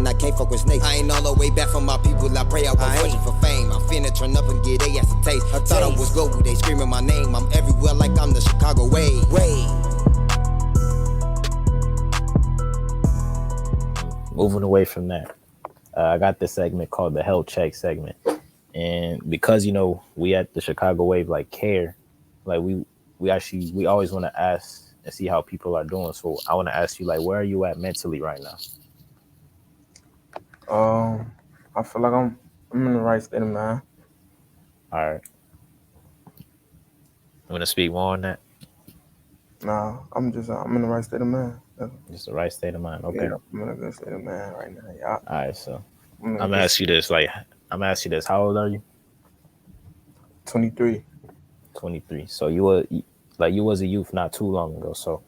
I can't fuck with snakes. I ain't all the way back from my people, I pray I won't fortune for fame. I'm finna turn up and get they ass a taste. I thought I was global, they screaming my name. I'm everywhere like I'm the Chicago way. Moving away from that, I got this segment called the health check segment. And because, you know, we at the Chicago Wave, like care, like we always want to ask and see how people are doing. So I want to ask you, like, where are you at mentally right now? I feel like I'm in the right state of mind. All right. I'm going to speak more on that. Nah, I'm in the right state of mind. Just the right state of mind. Okay. Yeah, I'm in a good state of mind right now. Yeah. All right. So I'm going to ask you this. How old are you? 23. 23. So you was a youth not too long ago. So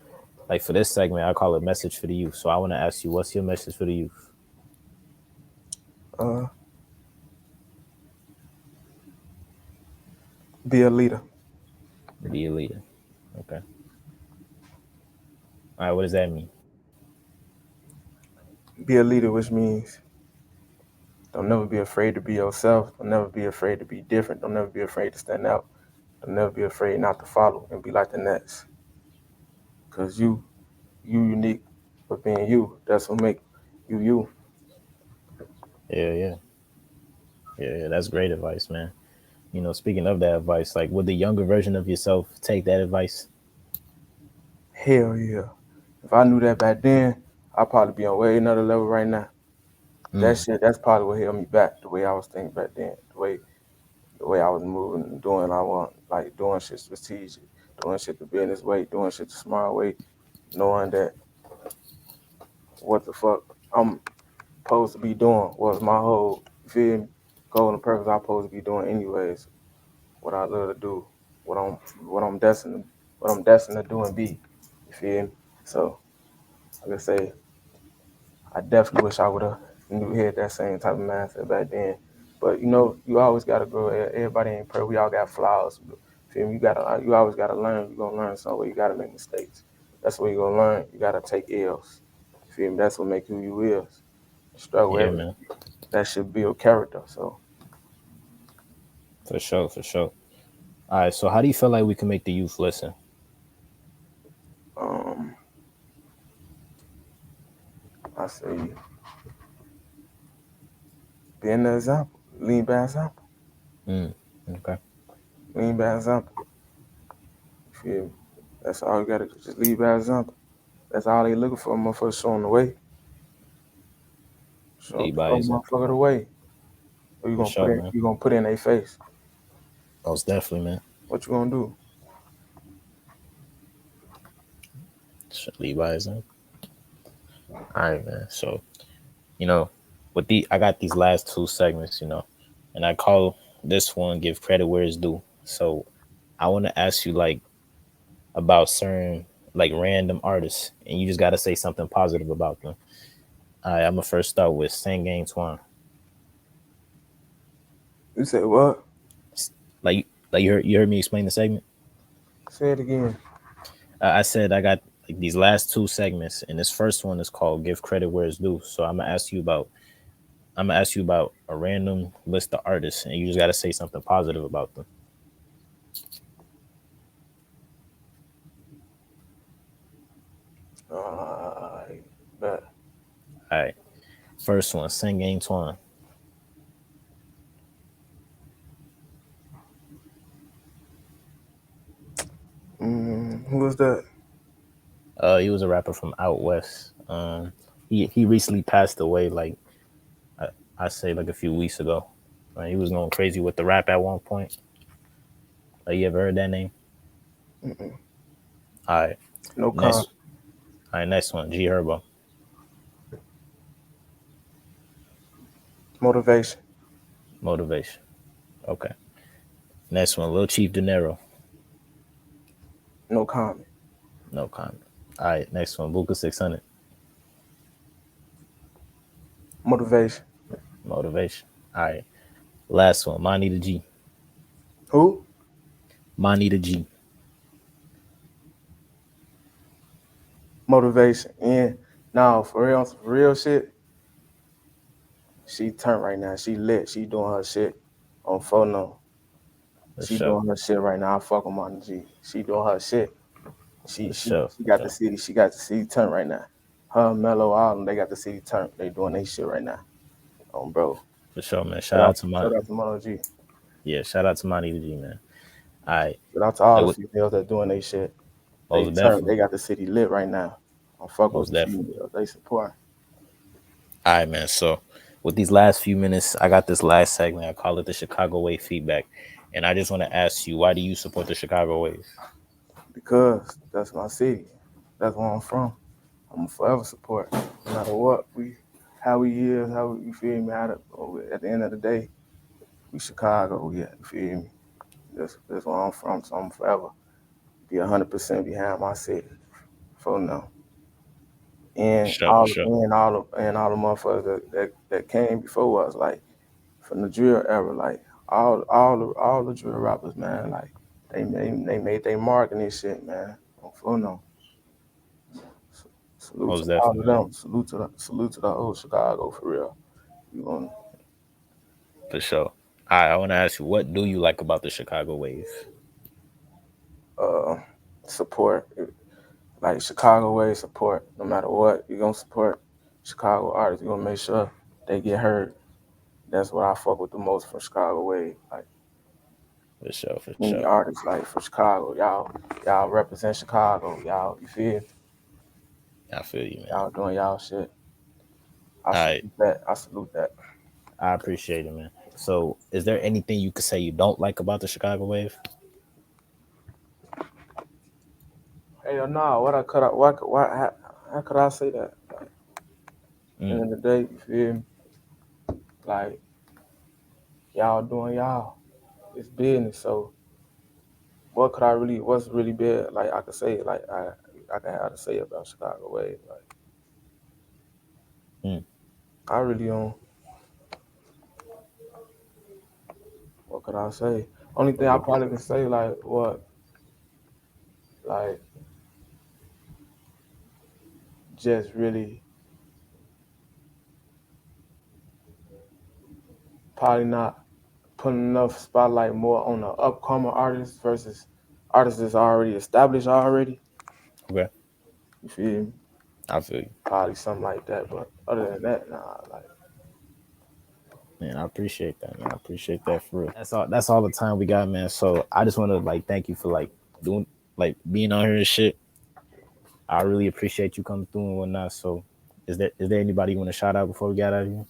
like for this segment, I call it message for the youth. So I want to ask you, what's your message for the youth? Be a leader. Be a leader. Okay. All right. What does that mean? Be a leader, which means don't never be afraid to be yourself. Don't never be afraid to be different. Don't never be afraid to stand out. Don't never be afraid not to follow and be like the next. Because you unique for being you. That's what make you you. Yeah. That's great advice, man. You know, speaking of that advice, like, would the younger version of yourself take that advice? Hell yeah. If I knew that back then, I'd probably be on way another level right now. That's probably what held me back, the way I was thinking back then, the way I was moving and doing. I want like doing shit strategic, doing shit the business way, doing shit the smart way, knowing that what the fuck I'm supposed to be doing was my whole goal and purpose I'm supposed to be doing anyways. What I love to do, what I'm destined to do and be. You feel me? So like I say, I definitely wish I would have had that same type of mindset back then. But you know, you always gotta grow. Everybody ain't perfect. We all got flaws. Feel me? You always gotta learn. You gonna learn somewhere. You gotta make mistakes. That's where you gonna learn. You gotta take L's. Feel me? That's what make who you is. Struggle Yeah, man. That should build character. So For sure. All right. So how do you feel like we can make the youth listen? I say being the example. Lean by example. Okay. Lean by example. Feel me? That's all you gotta do. Just lead by example. That's all they looking for, motherfucker showing the way. Show motherfucker the way. Or you gonna put in their face. Most definitely, man. What you gonna do? Lead by example. All right, man. So, you know, I got these last two segments, you know, and I call this one "Give Credit Where It's Due." So, I want to ask you like about certain like random artists, and you just got to say something positive about them. All right, I'm gonna first start with Saint Gang Twan. You said what? Like you heard me explain the segment. Say it again. I said I got like these last two segments, and this first one is called "Give Credit Where It's Due." So I'm gonna ask you about a random list of artists, and you just gotta say something positive about them. Bet. All right. First one, Saint Gang Twan. Who was that? He was a rapper from out west. He recently passed away. Like I say, like a few weeks ago. He was going crazy with the rap at one point. You ever heard that name? Mm-mm. All right. No comment. All right, next one, G Herbo. Motivation. Okay. Next one, Lil Chief Dinero. No comment. All right, next one, Booka600. Motivation. All right. Last one, Moni Da G. Who? Moni Da G. Motivation. And now for real shit, she turned right now. She lit. She doing her shit on phone. For She sure. doing her shit right now. I fuck with Moni G. She doing her shit. She For she sure. she For got the sure. city. She got the city turned right now. Her Mellow Island, they got the city turned. They doing their shit right now. Bro. For sure, man. Shout out, shout out to Moni G. Shout out to Moni Da G, man. All right. Shout out to all Like the what females that doing their shit. They most turned. definitely. They got the city lit right now. I'm fucking with Most the definitely. females. They support. All right, man. So with these last few minutes, I got this last segment. I call it the Chicago Wave feedback. And I just want to ask you, why do you support the Chicago Wave? Because that's my city. That's where I'm from. I'm forever support. No matter what how we is, how we, you feel me. At the end of the day, we Chicago. Yeah, you feel me. That's where I'm from. So I'm forever be 100% behind my city. For now. For And sure, for all sure. and all the motherfuckers that came before us, like from the drill era, like all the drill rappers, man, like they made their mark in this shit, man. For no. Salute to Most all of definitely, man. them. Salute to the old Chicago for real. You gonna For sure. All right, I want to ask you, what do you like about the Chicago Wave? uh support like Chicago way support. No matter what, you gonna support Chicago artists. You gonna make sure they get heard. That's what I fuck with the most from Chicago way. Like For sure, for any sure. artists like from Chicago, y'all represent Chicago. Y'all, you feel? I feel you, man. Y'all doing y'all shit. I All right, salute that. I salute that. I appreciate it, man. So, is there anything you could say you don't like about the Chicago Wave? Hell no, what I could I what how could I say that? Like, end Mm, of the day, you feel me? Like y'all doing y'all. It's business. So what's really bad? Like I could say like I can have to say about Chicago way. Like mm. I really don't. What could I say? Only thing I probably can say like what like just really probably not putting enough spotlight more on the upcoming artists versus artists that's already established already. Okay, You feel me? I feel you, Probably something like that. But other than that, nah, like man. I appreciate that, man. I appreciate that for real. That's all. That's all the time we got, man. So I just want to like thank you for like doing like being on here and shit. I really appreciate you coming through and whatnot. So, is there anybody you want to shout out before we get out of here?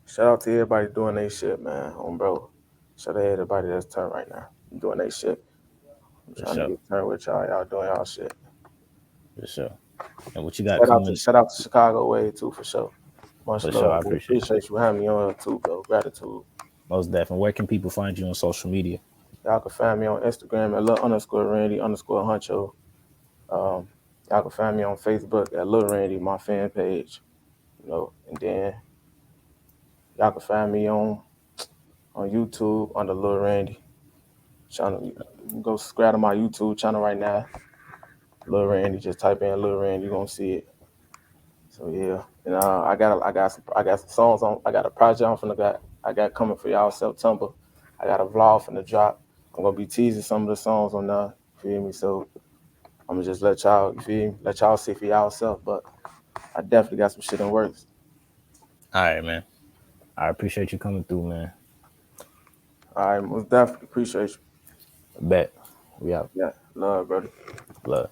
shout out to everybody doing their shit, man. Bro. Shout out to everybody that's turned right now. Doing their shit. I'm For trying to sure, get turned with y'all. Y'all doing y'all shit. for sure. And what you got coming? Shout out to Chicago Way too for sure. Much For sure, I love, bro. appreciate that. Appreciate you having me on too, bro. Gratitude. Most definitely. Where can people find you on social media? Y'all can find me on Instagram at Lil_Randy_Huncho. Um, y'all can find me on Facebook at Lil Randy, my fan page. And then y'all can find me on YouTube under Lil Randy. Channel, you can go subscribe to my YouTube channel right now. Lil Randy, just type in Lil Randy, you're gonna see it. So yeah, and I got some songs on. I got a project I got coming for y'all September. I got a vlog from the drop. I'm gonna be teasing some of the songs on there. You feel me? So I'm gonna just let y'all, you feel me? Let y'all see for y'all self. But I definitely got some shit in works. All right, man. I appreciate you coming through, man. All right, most definitely appreciate you. Bet. We out. Yeah, love, brother. Love.